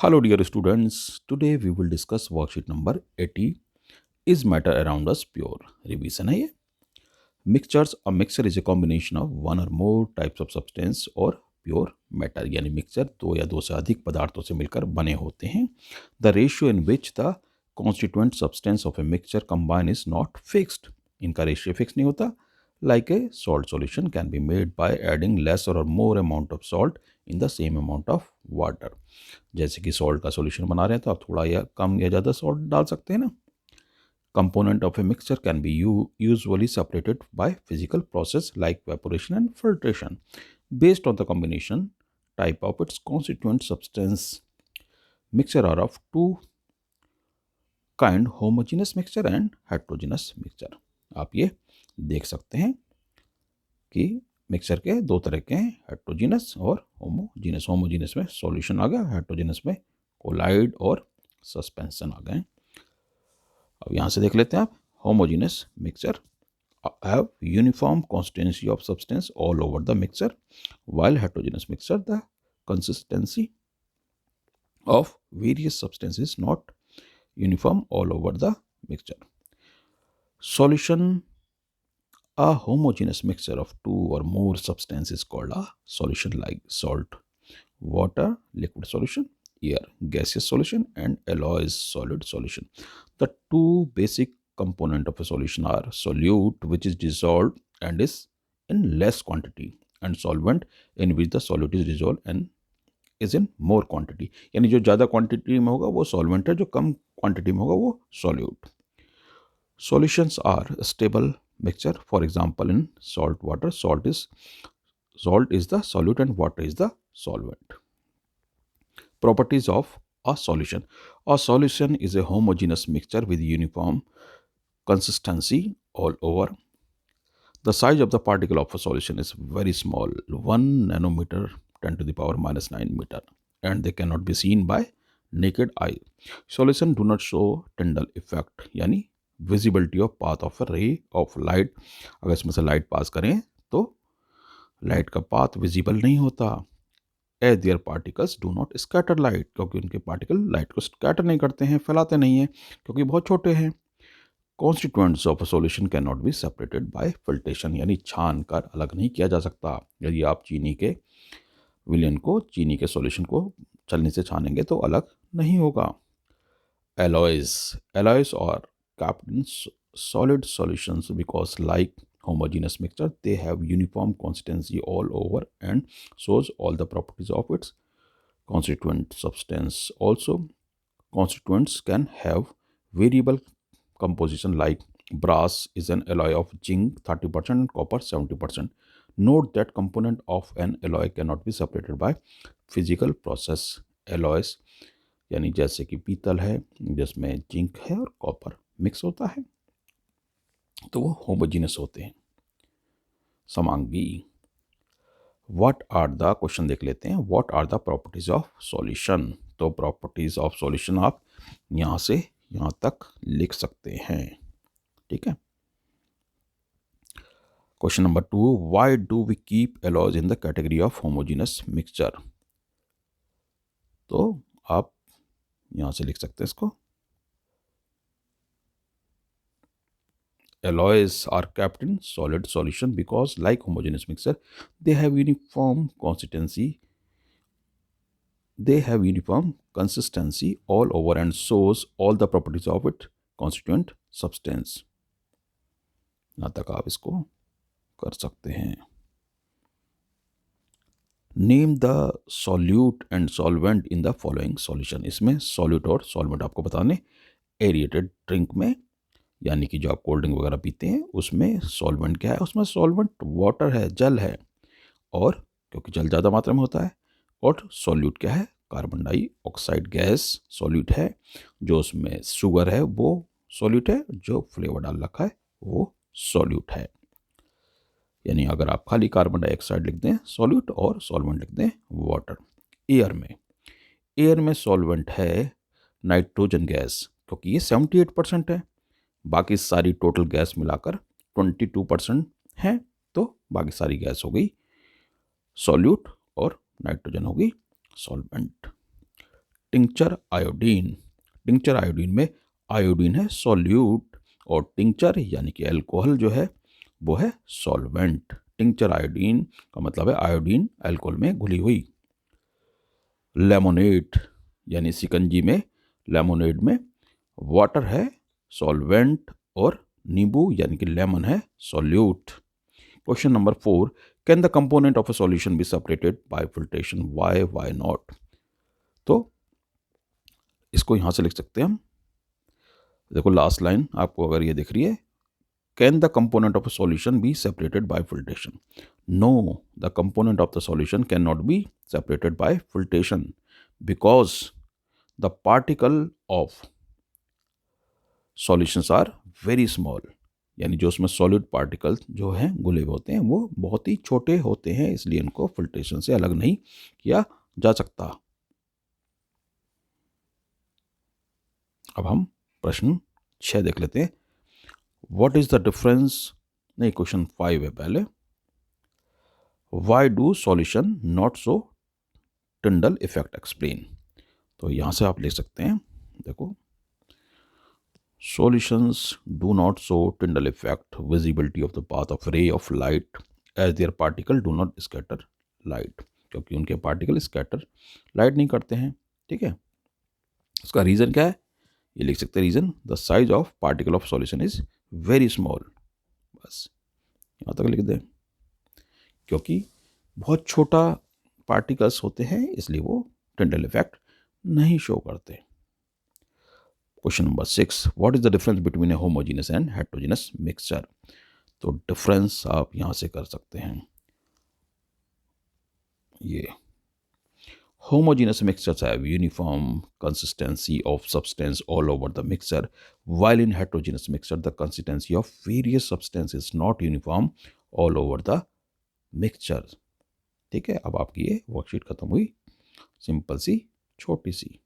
Hello, dear students. Today we will discuss worksheet number 80. Is matter around us pure? Revision है ये. Mixtures. A mixture is a combination of one or more types of substance or pure matter. यानी mixture दो या दो से अधिक पदार्थों से मिलकर बने होते हैं. The ratio in which the constituent substance of a mixture combine is not fixed. इनका रेशियो फिक्स नहीं होता. Like a salt solution can be made by adding lesser or more amount of salt in the same amount of water. जैसे कि salt का solution बना रहे हैं तो आप थोड़ा या कम या ज़्यादा सॉल्ट डाल सकते हैं ना. Component of a mixture can be usually separated by physical process like vaporation and filtration based on the combination type of its constituent substance. Mixture are of two kind, homogeneous mixture and heterogeneous mixture. आप ये देख सकते हैं कि mixture के दो तरह के हैं, हेट्रोजीनस और होमोजीनस. होमोजीनस में सॉल्यूशन आ गया, हेट्रोजीनस में कोलाइड और सस्पेंशन आ गए. अब यहाँ से देख लेते हैं आप. Homogeneous mixture have uniform consistency of substance all over the mixture, while heterogeneous mixture the consistency of various substances not uniform all over the mixture. Solution. A homogeneous mixture of two or more substances is called a solution, like salt, water, liquid solution, air, gaseous solution, and alloys, solid solution. The two basic components of a solution are solute, which is dissolved and is in less quantity, and solvent, in which the solute is dissolved and is in more quantity. यानी जो ज़्यादा quantity में होगा वो solvent है, जो कम quantity में होगा वो solute. Solutions are stable mixture. For example, in salt water, salt is the solute and water is the solvent. Properties of a solution. A solution is a homogeneous mixture with uniform consistency all over. The size of the particle of a solution is very small, 1 nanometer 10 to the power minus 9 meter, and they cannot be seen by naked eye. Solution do not show Tyndall effect, यानी visibility of path of ray of light. अगर इसमें से light pass करें तो light का path visible नहीं होता. As their particles do not scatter light, क्योंकि उनके पार्टिकल लाइट को स्कैटर नहीं करते हैं, फैलाते नहीं हैं, क्योंकि बहुत छोटे हैं. Constituents of a solution can not be separated by filtration, यानी छान कर अलग नहीं किया जा सकता. यदि आप चीनी के विलयन को चीनी के सॉल्यूशन को चलनी से छानेंगे तो अलग नहीं होगा. Alloys are kept in solid solutions because, like homogeneous mixture, they have uniform consistency all over and shows all the properties of its constituent substance. Also, constituents can have variable composition, like brass is an alloy of zinc 30% and copper 70%. Note that component of an alloy cannot be separated by physical process. Alloys यानी जैसे कि पीतल है जिसमें zinc है और copper mix होता है तो वो होमोजीनस होते हैं, समांगी. व्हाट आर द, क्वेश्चन देख लेते हैं. What are the properties of solution. तो प्रॉपर्टीज ऑफ सॉल्यूशन आप यहाँ से यहाँ तक लिख सकते हैं. ठीक है. Question number 2. Why do we keep alloys in the category of homogeneous mixture. तो आप यहाँ से लिख सकते हैं इसको. Alloys are kept in solid solution because, like homogeneous mixture, they have uniform consistency. They have uniform consistency all over and shows all the properties of its constituent substance. यहाँ तक आप इसको कर सकते हैं. Name the solute and solvent in the following solution. इसमें solute और solvent आपको बताने. Aerated drink में, यानी कि जो आप कोल्ड ड्रिंक वगैरह पीते हैं उसमें सॉल्वेंट क्या है, उसमें सॉल्वेंट वाटर है, जल है, और क्योंकि जल ज़्यादा मात्रा में होता है. और सॉल्यूट क्या है, कार्बन डाइऑक्साइड गैस सॉल्यूट है. जो उसमें शुगर है वो सॉल्यूट है, जो फ्लेवर डाल रखा है वो सॉल्यूट है. यानी अगर आप खाली कार्बन डाइऑक्साइड लिख दें सॉल्यूट और सॉल्वेंट लिख दें वाटर. एयर में सॉल्वेंट है नाइट्रोजन गैस, क्योंकि ये 78% है. बाकी सारी टोटल गैस मिलाकर 22% है, तो बाकी सारी गैस हो गई सॉल्यूट और नाइट्रोजन हो गई solvent. Tincture iodine, tincture iodine में आयोडीन है सॉल्यूट और टिंचर यानी कि अल्कोहल जो है वो है सॉल्वेंट। टिंचर आयोडीन का मतलब है आयोडीन अल्कोहल में घुली हुई। लेमोनेड यानी शिकंजी में, लेमोनेड में वाटर है सॉल्वेंट और नींबू यानी कि लेमन है solute. Question number 4, can the component of a solution be separated by filtration, why not. तो इसको यहां से लिख सकते हैं हम, देखो लास्ट लाइन आपको अगर ये दिख रही है, can the component of a solution be separated by filtration. No, the component of the solution can not be separated by filtration because the particle of solutions are very small, यानी जो उसमें solid particles जो हैं घुले हुए होते हैं वो बहुत ही छोटे होते हैं, इसलिए इनको फिल्ट्रेशन से अलग नहीं किया जा सकता। अब हम प्रश्न 6 देख लेते हैं। व्हाट इज द डिफरेंस, नहीं क्वेश्चन 5 है पहले। Why do solution not so Tyndall effect explain. तो यहां से आप ले सकते हैं, देखो solutions do not show Tyndall effect visibility of the path of ray of light as their particle do not scatter light, क्योंकि उनके पार्टिकल स्कैटर लाइट नहीं करते हैं। ठीक है, उसका रीज़न क्या है, ये लिख सकते हैं reason, the size of particle of solution is very small. बस यहाँ तक लिख दें, क्योंकि बहुत छोटा पार्टिकल्स होते हैं इसलिए वो टिंडल इफेक्ट नहीं शो करते। Question number 6, what is the difference between A homogeneous and heterogeneous mixture. तो डिफरेंस आप यहां से कर सकते हैं, ये homogeneous mixtures have uniform consistency of substance all over the mixture, while in heterogeneous mixture the consistency of various substances is not uniform all over the mixture। ठीक है, अब आपकी ये वर्कशीट खत्म हुई, सिंपल सी छोटी सी।